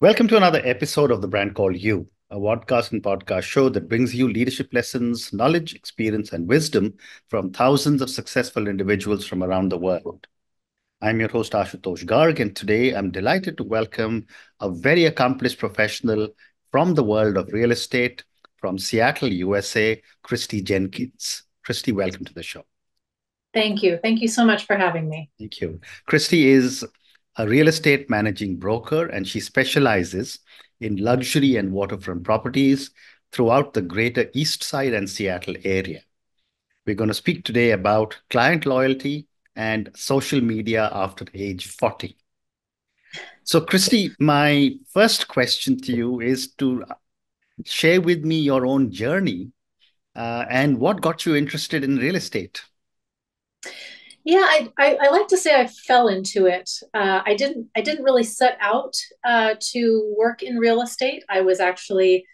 Welcome to another episode of The Brand Called You, a podcast and podcast show that brings you leadership lessons, knowledge, experience, and wisdom from thousands of successful individuals from around the world. I'm your host, Ashutosh Garg, and today I'm delighted to welcome a very accomplished professional from the world of real estate from Seattle, USA, Kristi Jenkins. Kristi, welcome to the show. Thank you. Thank you so much for having me. Thank you. Kristi is a real estate managing broker, and she specializes in luxury and waterfront properties throughout the greater East Side and Seattle area. We're going to speak today about client loyalty and social media after age 40. So, Kristi, my first question to you is to share with me your own journey and what got you interested in real estate. Yeah, I like to say I fell into it. I didn't really set out to work in real estate. I was actually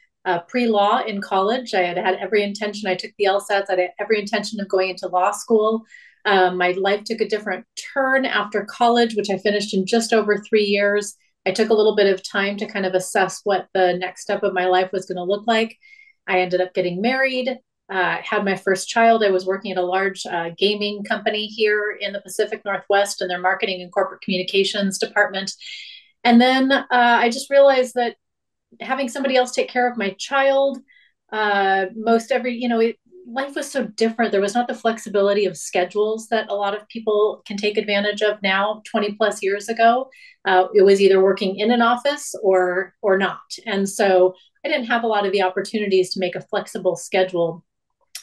pre-law in college. I had every intention. I took the LSATs. I had every intention of going into law school. My life took a different turn after college, which I finished in just over 3 years. I took a little bit of time to kind of assess what the next step of my life was going to look like. I ended up getting married, had my first child. I was working at a large gaming company here in the Pacific Northwest in their marketing and corporate communications department. And then I just realized that having somebody else take care of my child, most every, life was so different. There was not the flexibility of schedules that a lot of people can take advantage of now, 20 plus years ago. It was either working in an office or not. And so I didn't have a lot of the opportunities to make a flexible schedule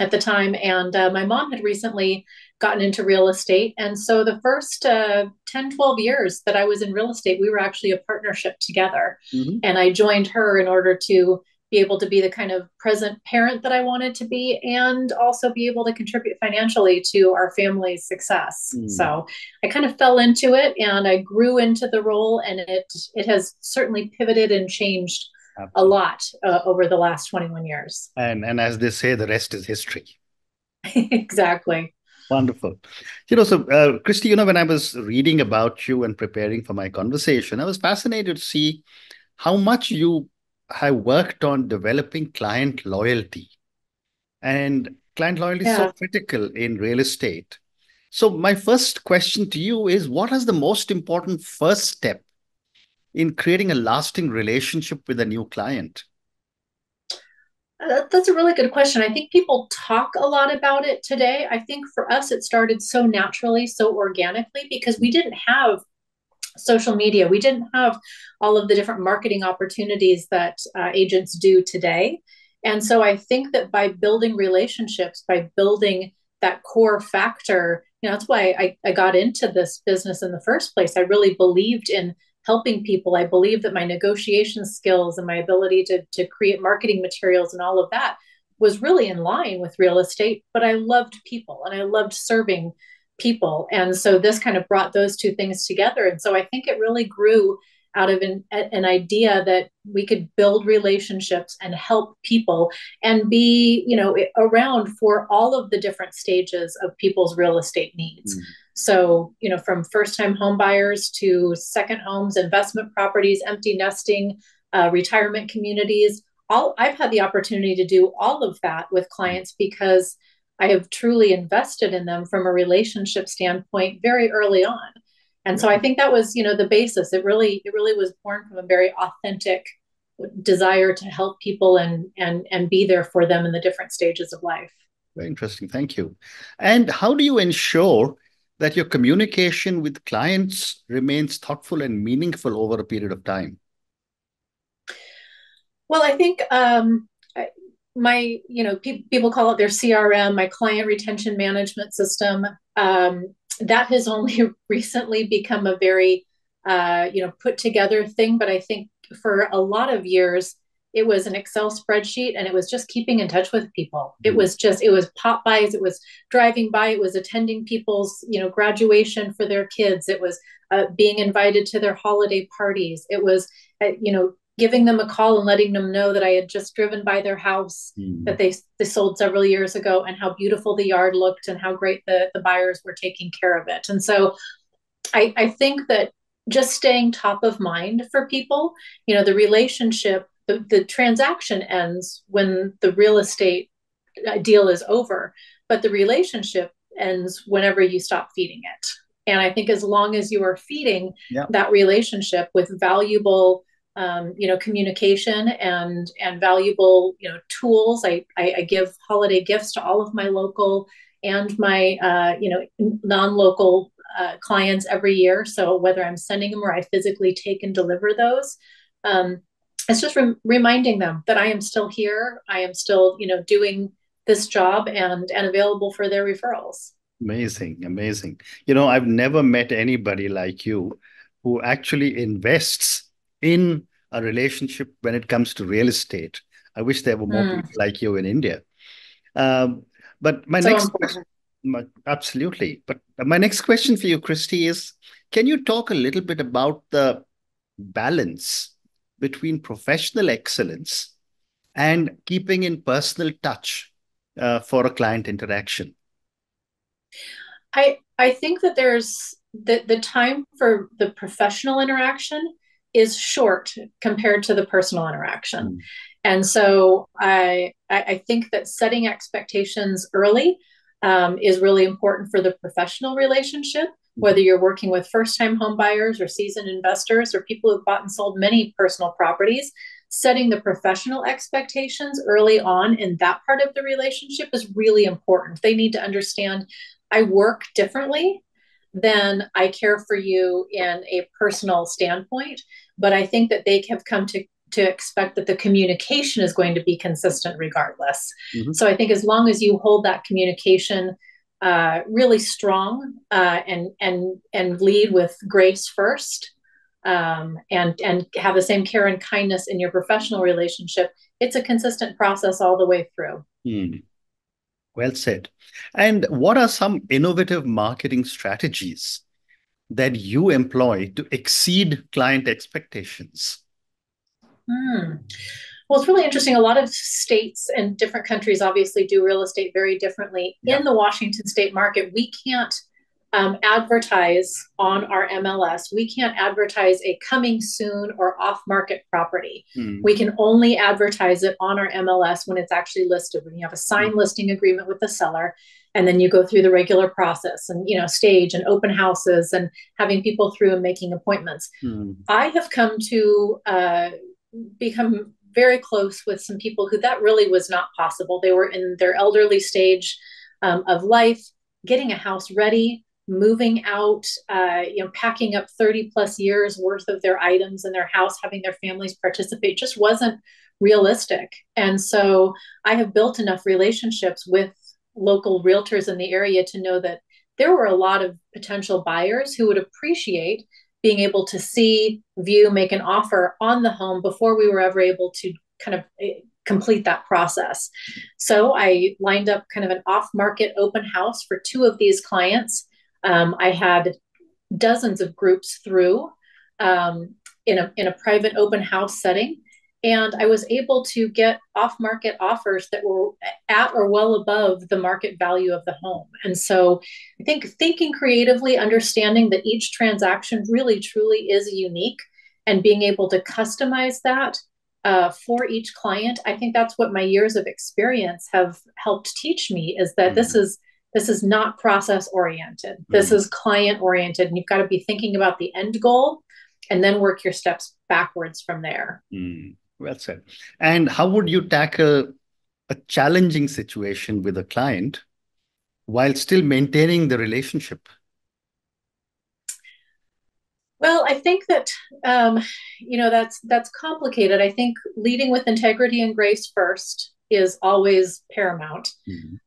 at the time. And my mom had recently gotten into real estate. And so the first 10, 12 years that I was in real estate, we were actually a partnership together. Mhm. And I joined her in order to be able to be the kind of present parent that I wanted to be and also be able to contribute financially to our family's success. Mm. So I kind of fell into it and I grew into the role, and it has certainly pivoted and changed a Absolutely. lot over the last 21 years. And as they say, the rest is history. Exactly. Wonderful. Christy, when I was reading about you and preparing for my conversation, I was fascinated to see how much you have worked on developing client loyalty. And client loyalty is so Yeah. critical in real estate. So, my first question to you is what is the most important first step in creating a lasting relationship with a new client? That's a really good question. I think people talk a lot about it today. I think for us, it started so naturally, so organically, because we didn't have social media. We didn't have all of the different marketing opportunities that agents do today. And so I think that by building relationships, by building that core factor, that's why I got into this business in the first place. I really believed in helping people. I believe that my negotiation skills and my ability to create marketing materials and all of that was really in line with real estate, but I loved people and I loved serving people. And so this kind of brought those two things together. And so I think it really grew out of an idea that we could build relationships and help people and be, around for all of the different stages of people's real estate needs. Mm. So, from first time home buyers to second homes, investment properties, empty nesting, retirement communities. I've had the opportunity to do all of that with clients because I have truly invested in them from a relationship standpoint very early on. And so I think that was, the basis. It really was born from a very authentic desire to help people and be there for them in the different stages of life. Very interesting. Thank you. And how do you ensure that your communication with clients remains thoughtful and meaningful over a period of time? Well, I think my, people call it their CRM, my client retention management system. That has only recently become a very, put together thing. But I think for a lot of years, it was an Excel spreadsheet and it was just keeping in touch with people. Mm. It was pop bys, it was driving by, it was attending people's, graduation for their kids. It was being invited to their holiday parties. It was, giving them a call and letting them know that I had just driven by their house Mm. that they sold several years ago and how beautiful the yard looked and how great the buyers were taking care of it. And so I think that just staying top of mind for people. The relationship, the transaction ends when the real estate deal is over, but the relationship ends whenever you stop feeding it. And I think as long as you are feeding Yeah. that relationship with valuable, communication and valuable, tools. I give holiday gifts to all of my local and my, non-local clients every year. So whether I'm sending them or I physically take and deliver those, um, it's just reminding them that I am still here. I am still, doing this job and available for their referrals. Amazing, amazing. I've never met anybody like you who actually invests in a relationship when it comes to real estate. I wish there were more Mm, people like you in India. Um, but my so next question, important. absolutely. But my next question for you, Christy, is can you talk a little bit about the balance between professional excellence and keeping in personal touch for a client interaction? I think that there's the time for the professional interaction is short compared to the personal interaction. Mm. And so I think that setting expectations early is really important for the professional relationship, Mhm. whether you're working with first time home buyers or seasoned investors or people who've bought and sold many personal properties. Setting the professional expectations early on in that part of the relationship is really important. They need to understand I work differently than I care for you in a personal standpoint. But I think that they have come to expect that the communication is going to be consistent regardless. Mhm. So I think as long as you hold that communication really strong and lead with grace first, and have the same care and kindness in your professional relationship, it's a consistent process all the way through. Mm. Well said. And what are some innovative marketing strategies that you employ to exceed client expectations? Hmm. Well, it's really interesting. A lot of states and different countries obviously do real estate very differently. Yeah. In the Washington state market, we can't advertise on our MLS. We can't advertise a coming soon or off market property. Mm. We can only advertise it on our MLS when it's actually listed, when you have a Mm. signed listing agreement with the seller. And then you go through the regular process and, stage and open houses and having people through and making appointments. Mm. I have come to become very close with some people who that really was not possible. They were in their elderly stage of life, getting a house ready, moving out, packing up 30 plus years worth of their items in their house, having their families participate just wasn't realistic. And so I have built enough relationships with local realtors in the area to know that there were a lot of potential buyers who would appreciate being able to see, view, make an offer on the home before we were ever able to kind of complete that process. So I lined up kind of an off market open house for two of these clients. I had dozens of groups through in a private open house setting. And I was able to get off market offers that were at or well above the market value of the home. And so I think thinking creatively, understanding that each transaction really truly is unique and being able to customize that for each client, I think that's what my years of experience have helped teach me is that Mm. this is not process oriented. This Mm. is client oriented. And you've got to be thinking about the end goal and then work your steps backwards from there. Mm. Well said. And how would you tackle a challenging situation with a client while still maintaining the relationship? Well, I think that that's complicated. I think leading with integrity and grace first is always paramount.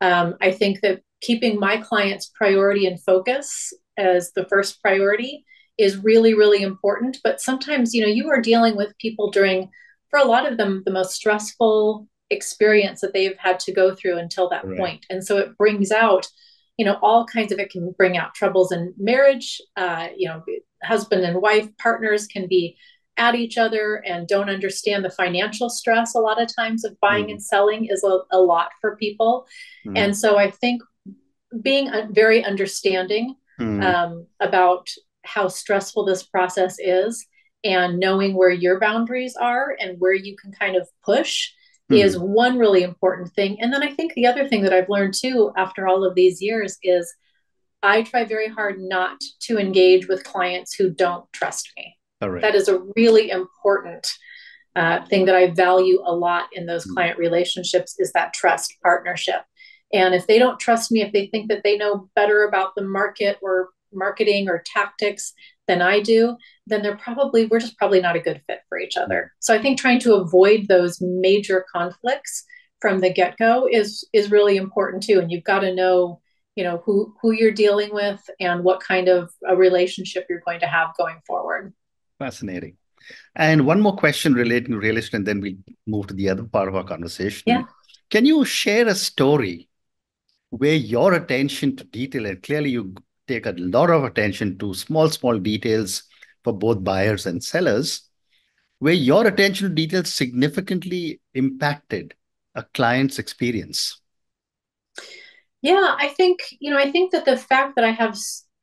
Mm. I think that keeping my clients' priority and focus as the first priority is really, really important. But sometimes, you are dealing with people during, for a lot of them, the most stressful experience that they've had to go through until that Correct. point. And so it brings out, all kinds of it can bring out troubles in marriage. Husband and wife partners can be at each other and don't understand the financial stress a lot of times of buying Mm. and selling is a lot for people. Mm. And so I think being very understanding Mm. about how stressful this process is, and knowing where your boundaries are and where you can kind of push is Hmm. one really important thing. And then I think the other thing that I've learned too after all of these years is I try very hard not to engage with clients who don't trust me. That Correct. is a really important thing that I value a lot in those Hmm. client relationships is that trust partnership. And if they don't trust me, if they think that they know better about the market or marketing or tactics than I do, then we're just probably not a good fit for each other. So I think trying to avoid those major conflicts from the get-go is really important too. And you've got to know, who you're dealing with and what kind of a relationship you're going to have going forward. Fascinating. And one more question relating to real estate, and then we'll move to the other part of our Yeah. conversation. Can you share a story where your attention to detail, and clearly you take a lot of attention to small, small details for both buyers and sellers, where your attention to detail significantly impacted a client's experience? Yeah, I think that the fact that I have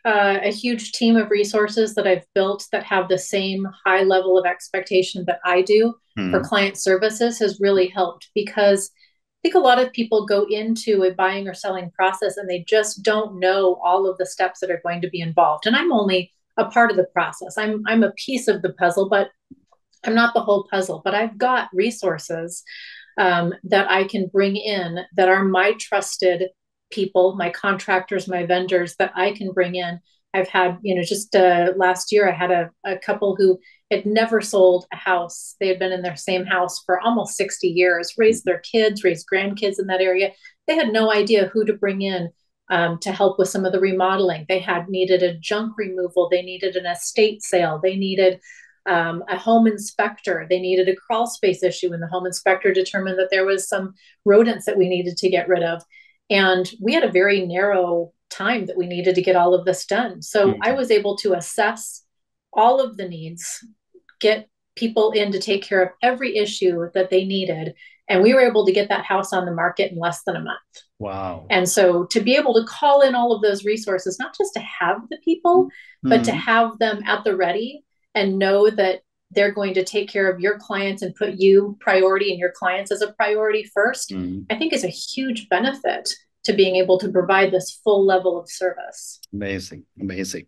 a huge team of resources that I've built that have the same high level of expectation that I do for Hmm. client services has really helped because I think a lot of people go into a buying or selling process and they just don't know all of the steps that are going to be involved. And I'm only a part of the process. I'm a piece of the puzzle, but I'm not the whole puzzle. But I've got resources that I can bring in that are my trusted people, my contractors, my vendors that I can bring in. I've had, just last year, I had a couple who had never sold a house. They had been in their same house for almost 60 years, raised their kids, raised grandkids in that area. They had no idea who to bring in to help with some of the remodeling. They had needed a junk removal. They needed an estate sale. They needed a home inspector. They needed a crawl space issue, and the home inspector determined that there was some rodents that we needed to get rid of. And we had a very narrow time that we needed to get all of this done. So I Hmm. was able to assess all of the needs, get people in to take care of every issue that they needed. And we were able to get that house on the market in less than a month. Wow. And so to be able to call in all of those resources, not just to have the people, but to Hmm. have them at the ready and know that they're going to take care of your clients and put you priority and your clients as a priority first, Hmm. I think is a huge benefit to being able to provide this full level of service. Amazing. Amazing.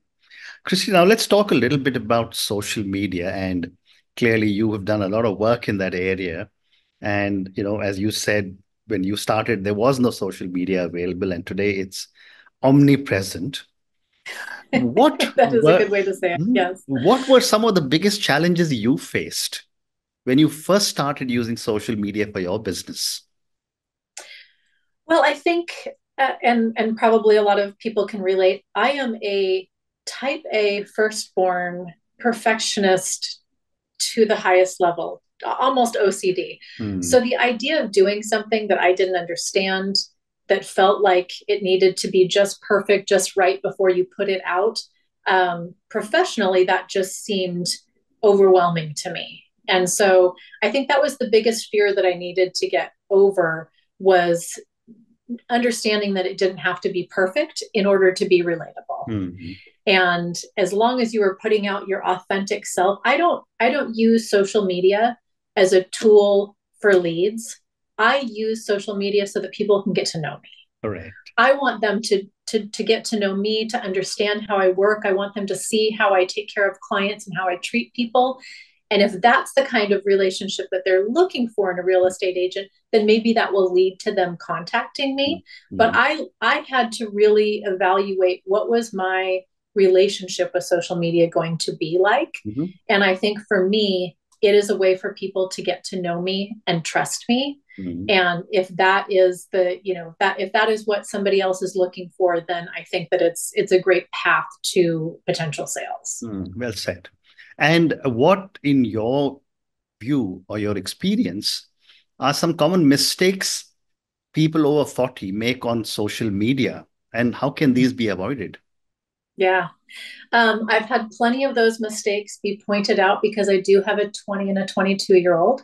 Kristi, now let's talk a little bit about social media. And clearly, you have done a lot of work in that area. And, as you said, when you started, there was no social media available, and today it's omnipresent. What That is a were good way to say it. Yes. what were some of the biggest challenges you faced when you first started using social media for your business? Well, I think, and probably a lot of people can relate. I am a type A firstborn perfectionist to the highest level, almost OCD. Hmm. So the idea of doing something that I didn't understand, that felt like it needed to be just perfect, just right before you put it out, professionally, that just seemed overwhelming to me. And so I think that was the biggest fear that I needed to get over was understanding that it didn't have to be perfect in order to be relatable. Hmm. And as long as you are putting out your authentic self, I don't use social media as a tool for leads. I use social media so that people can get to know me. Correct. I want them to get to know me, to understand how I work. I want them to see how I take care of clients and how I treat people. And if that's the kind of relationship that they're looking for in a real estate agent, then maybe that will lead to them contacting me. But Hmm. I had to really evaluate what was my relationship with social media going to be like. Hmm. And I think for me, it is a way for people to get to know me and trust me. Hmm. And if that is that if that is what somebody else is looking for, then I think that it's a great path to potential sales. Well said. And what, in your view or your experience, are some common mistakes people over 40 make on social media, and how can these be avoided? Yeah. I've had plenty of those mistakes be pointed out because I do have a 20 and a 22-year-old.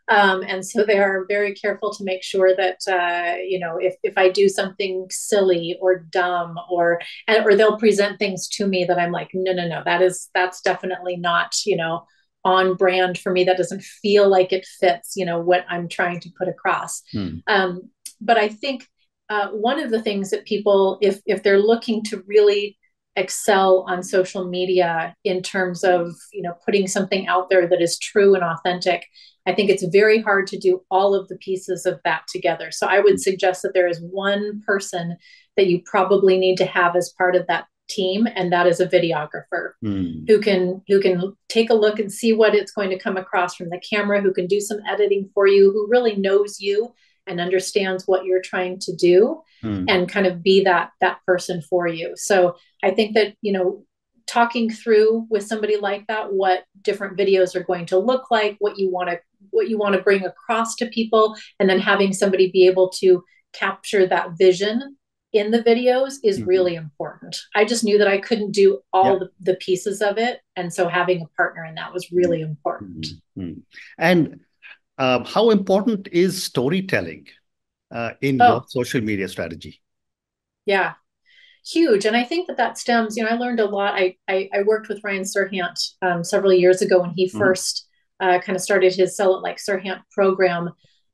And so they are very careful to make sure that, if I do something silly or dumb or they'll present things to me that I'm like, no, no, no, that's definitely not, on brand for me. That doesn't feel like it fits, what I'm trying to put across. Hmm. But I think one of the things that people, if they're looking to really excel on social media in terms of putting something out there that is true and authentic, I think it's very hard to do all of the pieces of that together. So I would suggest that there is one person that you probably need to have as part of that team, and that is a videographer Hmm. who can take a look and see what it's going to come across from the camera, who can do some editing for you, who really knows you and understands what you're trying to do, Hmm. and kind of be that person for you. So I think that talking through with somebody like that what different videos are going to look like, what you want to bring across to people, and then having somebody be able to capture that vision in the videos is Hmm. really important. I just knew that I couldn't do Yeah. all the pieces of it, and so having a partner in that was Hmm. really important. Hmm. Hmm. And how important is storytelling in your Oh, social media strategy? yeah, huge. And I think that stems, I learned a lot. I worked with Ryan Serhant several years ago when he Mhm. first kind of started his Sell It Like Serhant program.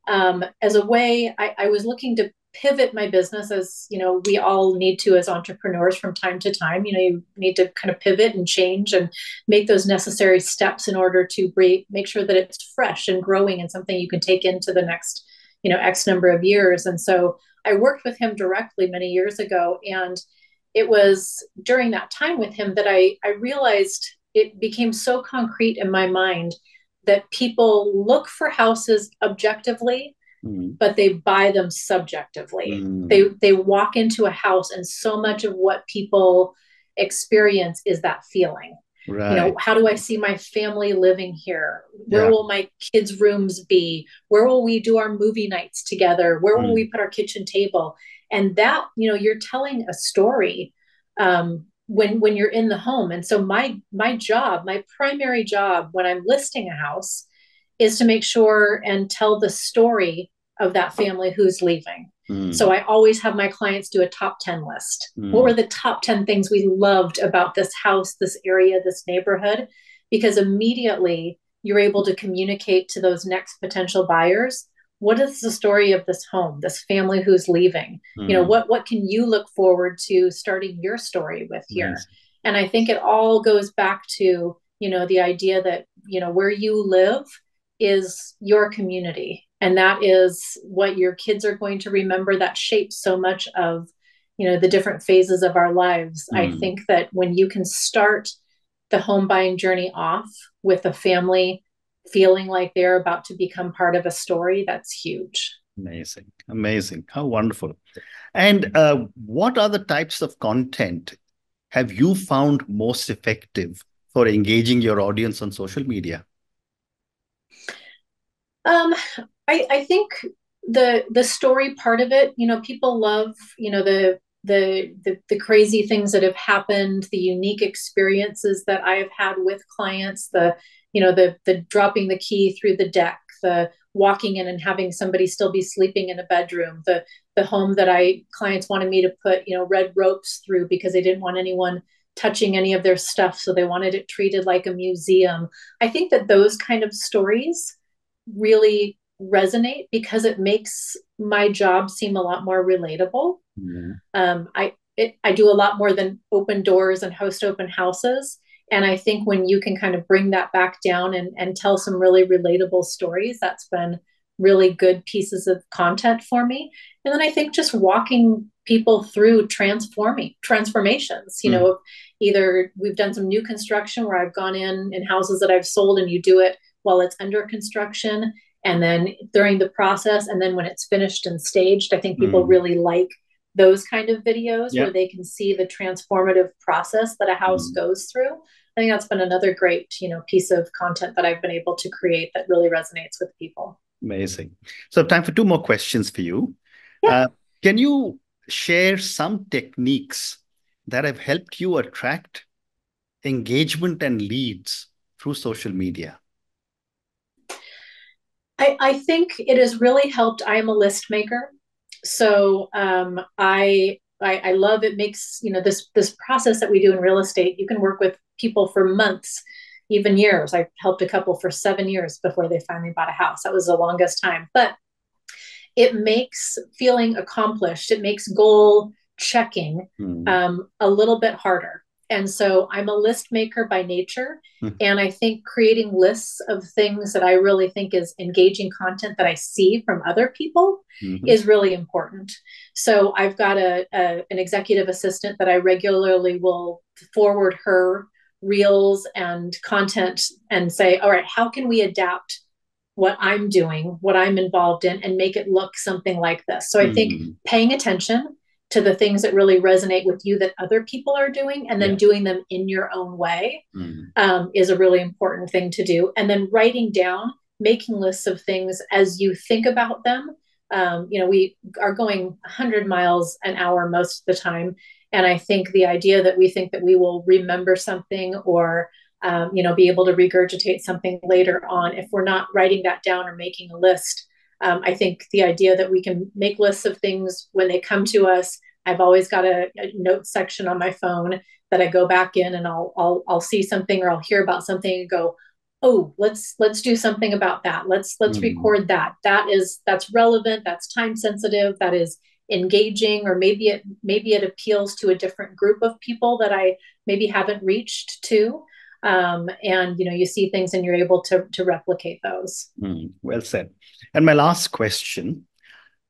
As a way, I was looking to pivot my business, as we all need to as entrepreneurs from time to time. You need to kind of pivot and change and make those necessary steps in order to make sure that it's fresh and growing and something you can take into the next X number of years. And so I worked with him directly many years ago, and it was during that time with him that I realized it became so concrete in my mind that people look for houses objectively, Mhm. but they buy them subjectively. They Mhm. they walk into a house, and so much of what people experience is that feeling. Right. How do I see my family living here? Where Yeah. will my kids' rooms be? Where will we do our movie nights together? Where will we Mm. put our kitchen table? And that, you're telling a story when you're in the home. And so my primary job when I'm listing a house is to make sure and tell the story of that family who's leaving. So Mm. I always have my clients do a top 10 list. What were Mm. the top 10 things we loved about this house, this area, this neighborhood? Because immediately you're able to communicate to those next potential buyers, what is the story of this home, this family who's leaving? Mm. What can you look forward to starting your story with here? Amazing. And I think it all goes back to, the idea that, where you live is your community, and that is what your kids are going to remember. That shapes so much of the different phases of our lives. I Mm. think that when you can start the home buying journey off with a family feeling like they're about to become part of a story, that's huge. Amazing. Amazing. How wonderful. And what other types of content have you found most effective for engaging your audience on social media? um, I think the story part of it, people love, the crazy things that have happened, the unique experiences that I have had with clients, the dropping the key through the deck, the walking in and having somebody still be sleeping in a bedroom, the home that clients wanted me to put, red ropes through because they didn't want anyone touching any of their stuff, so they wanted it treated like a museum. I think that those kind of stories really resonate because it makes my job seem a lot more relatable. Mm. I do a lot more than open doors and host open houses. And I think when you can kind of bring that back down and tell some really relatable stories, that's been really good pieces of content for me. And then I think just walking people through transformations, Mm. either we've done some new construction where I've gone in houses that I've sold, and you do it while it's under construction, and then during the process, and then when it's finished and staged. I think people Mm. really like those kind of videos Yeah. where they can see the transformative process that a house Mm. goes through. I think that's been another great, piece of content that I've been able to create that really resonates with people. Amazing. So, time for two more questions for you. Yeah. Uh, can you share some techniques that have helped you attract engagement and leads through social media? I think it has really helped. I am a list maker. So I love it makes, this process that we do in real estate, you can work with people for months, even years. I helped a couple for 7 years before they finally bought a house. That was the longest time. But it makes feeling accomplished, it makes goal checking a little bit harder. And so I'm a list maker by nature. And I think creating lists of things that I really think is engaging content that I see from other people is really important. So I've got an executive assistant that I regularly will forward her reels and content and say, all right, how can we adapt what I'm doing, what I'm involved in, and make it look something like this? So I think paying attention to the things that really resonate with you that other people are doing, and then doing them in your own way is a really important thing to do. And then writing down, making lists of things as you think about them. We are going 100 miles an hour most of the time. And I think the idea that we think that we will remember something or be able to regurgitate something later on, if we're not writing that down or making a list. I think the idea that we can make lists of things when they come to us. I've always got a note section on my phone that I go back in, and I'll see something or I'll hear about something and go, oh, let's do something about that. Let's record that. That's relevant. That's time sensitive. That is engaging, or maybe it appeals to a different group of people that I maybe haven't reached to. And you see things and you're able to replicate those. Well said. And my last question,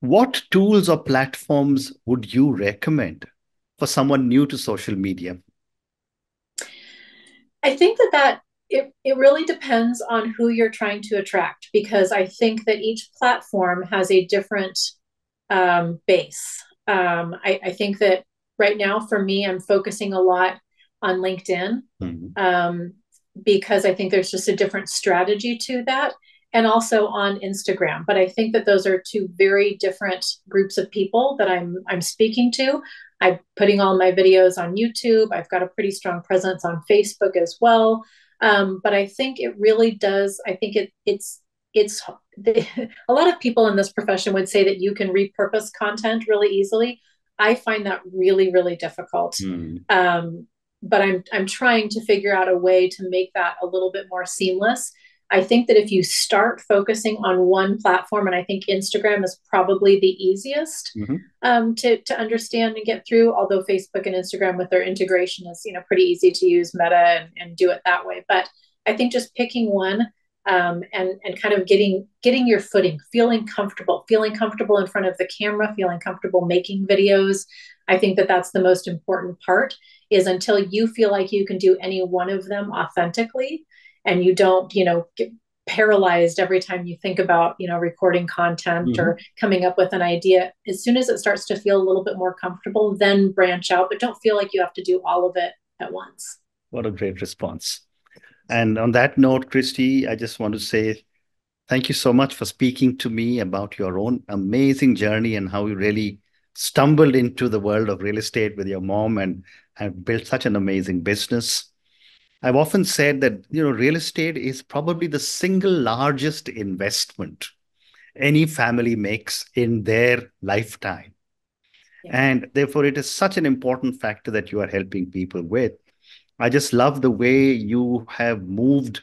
what tools or platforms would you recommend for someone new to social media? I think that it really depends on who you're trying to attract, because I think that each platform has a different base. I think that right now for me, I'm focusing a lot on LinkedIn because I think there's just a different strategy to that, and also on Instagram. But I think that those are two very different groups of people that I'm speaking to. I'm putting all my videos on YouTube. I've got a pretty strong presence on Facebook as well. But I think it really does. I think it's a lot of people in this profession would say that you can repurpose content really easily. I find that really, really difficult. But I'm trying to figure out a way to make that a little bit more seamless. I think that if you start focusing on one platform, and I think Instagram is probably the easiest to understand and get through, although Facebook and Instagram with their integration is pretty easy to use Meta and do it that way. But I think just picking one and kind of getting your footing, feeling comfortable in front of the camera, feeling comfortable making videos. I think that that's the most important part, is until you feel like you can do any one of them authentically, and you don't, get paralyzed every time you think about, recording content or coming up with an idea. As soon as it starts to feel a little bit more comfortable, then branch out, but don't feel like you have to do all of it at once. What a great response. And on that note, Kristi, I just want to say thank you so much for speaking to me about your own amazing journey and how you really stumbled into the world of real estate with your mom and have built such an amazing business. I've often said that, real estate is probably the single largest investment any family makes in their lifetime. Yeah. And therefore, it is such an important factor that you are helping people with. I just love the way you have moved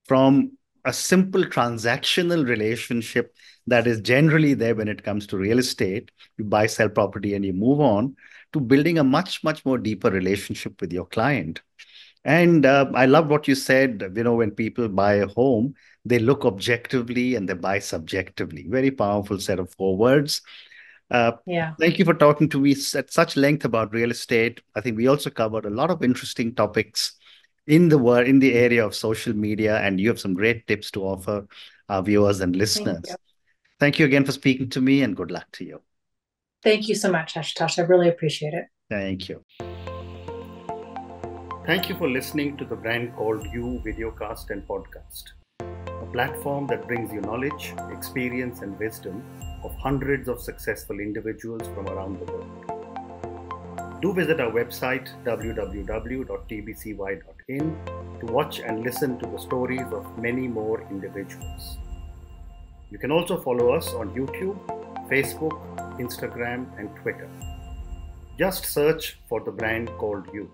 from a simple transactional relationship that is generally there when it comes to real estate. You buy, sell property, and you move on, to building a much, much more deeper relationship with your client. And I love what you said, when people buy a home, they look objectively and they buy subjectively. Very powerful set of 4 words. Thank you for talking to me at such length about real estate. I think we also covered a lot of interesting topics in the area of social media, and you have some great tips to offer our viewers and listeners. Thank you again for speaking to me, and good luck to you. Thank you so much, Ashutosh. I really appreciate it. Thank you. Thank you for listening to the Brand Called You videocast and podcast, a platform that brings you knowledge, experience, and wisdom of hundreds of successful individuals from around the world. Do visit our website www.tbcy.in to watch and listen to the stories of many more individuals. You can also follow us on YouTube, Facebook, Instagram, and Twitter. Just search for the brand called You.